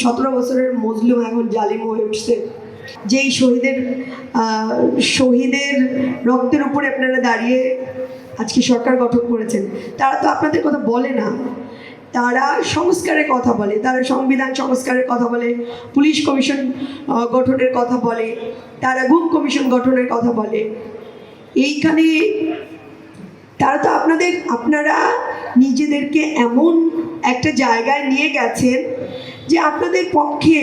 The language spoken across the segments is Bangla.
17 বছরের মজলুম এখন জালিম হয়ে উঠছে। যেই শহীদের রক্তের উপরে আপনারা দাঁড়িয়ে আজকে সরকার গঠন করেছেন, তারা তো আপনাদের কথা বলে না। তারা সংস্কারের কথা বলে, তারা সংবিধান সংস্কারের কথা বলে, পুলিশ কমিশন গঠনের কথা বলে, তারা গুম কমিশন গঠনের কথা বলে। এইখানে তারা তো আপনারা নিজেদেরকে এমন একটা জায়গায় নিয়ে গেছেন যে আপনাদের পক্ষে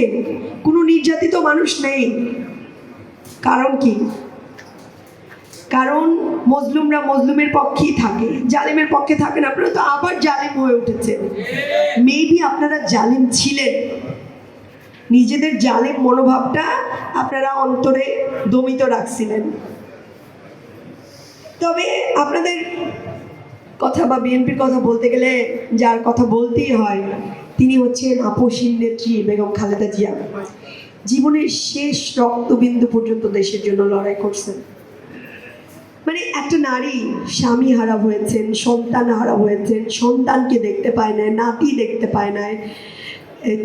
কোনো নির্যাতিত মানুষ নেই। কারণ কি? কারণ মজলুমরা মজলুমের পক্ষেই থাকে, জালিমের পক্ষে থাকেন। আপনারা তো আবার জালিম হয়ে উঠেছেন। মেবি আপনারা জালিম ছিলেন, নিজেদের জালিম মনোভাবটা আপনারা অন্তরে দমিত রাখছিলেন। তবে আপনাদের কথা বা বিএনপির কথা বলতে গেলে যার কথা বলতেই হয় তিনি হচ্ছেন আপসহীন নেত্রী বেগম খালেদা জিয়া। জীবনের শেষ রক্তবিন্দু পর্যন্ত দেশের জন্য লড়াই করছেন। মানে একটা নারী স্বামী হারা হয়েছেন, সন্তান হারা হয়েছেন, সন্তানকে দেখতে পায় না, নাতি দেখতে পায় না,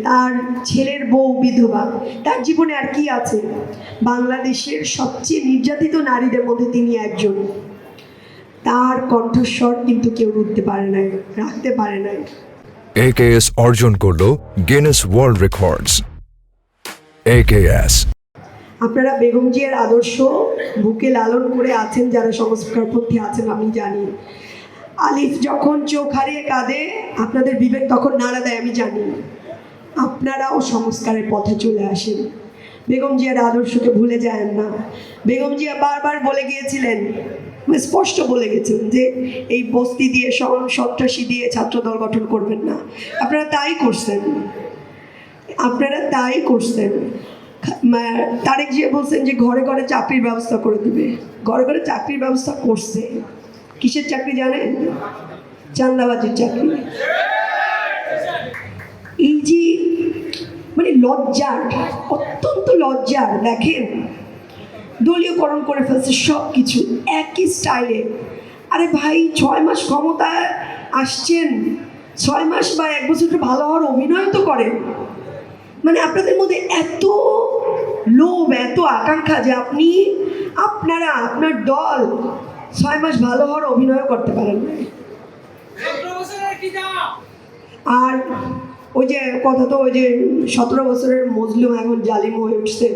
তার ছেলের বউ বিধবা, তার জীবনে আর কি আছে? বাংলাদেশের সবচেয়ে নির্যাতিত নারীদের মধ্যে তিনি একজন। তার কণ্ঠস্বর কিন্তু কেউ রাখতে পারে নাই। AKS অর্জন করলো গিনেস ওয়ার্ল্ড রেকর্ডস। AKS আপনারা বেগম জিয়ার আদর্শ বুকে লালন করে আছেন, যারা সংস্কারপন্থী আছেন আমি জানি। আলিফ যখন চোখ হারিয়ে কাঁদে আপনাদের বিবেক তখন নাড়া দেয় আমি জানি। আপনারাও সংস্কারের পথে চলে আসেন, বেগম জিয়ার আদর্শকে ভুলে যায় না। বেগম জিয়া বারবার বলে গিয়েছিলেন, স্পষ্ট বলে গেছিলেন যে এই বস্তি দিয়ে সন্ত্রাসী দিয়ে ছাত্রদল গঠন করবেন না। আপনারা তাই করছেন। তারেক জিয়া বলছেন যে ঘরে ঘরে চাকরির ব্যবস্থা করে দিবে। ঘরে ঘরে চাকরির ব্যবস্থা করছে। কিসের চাকরি জানেন? চান্দাবাজির চাকরি। এই যে মানে লজ্জার, অত্যন্ত লজ্জার। দেখেন দলীয়করণ করে ফেলছে সব কিছু একই স্টাইলে। আরে ভাই, 6 মাস ক্ষমতায় আসছেন, 6 মাস বা 1 বছর ভালো হওয়ার অভিনয় তো করেন। মানে আপনাদের মধ্যে এত লোভ, এত আকাঙ্ক্ষা যে আপনার দল 6 মাস ভালো হওয়ার অভিনয় করতে পারেন না। আর ওই যে কথা তো, ওই যে 17 বছরের মজলুম এখন জালিম হয়ে উঠছে।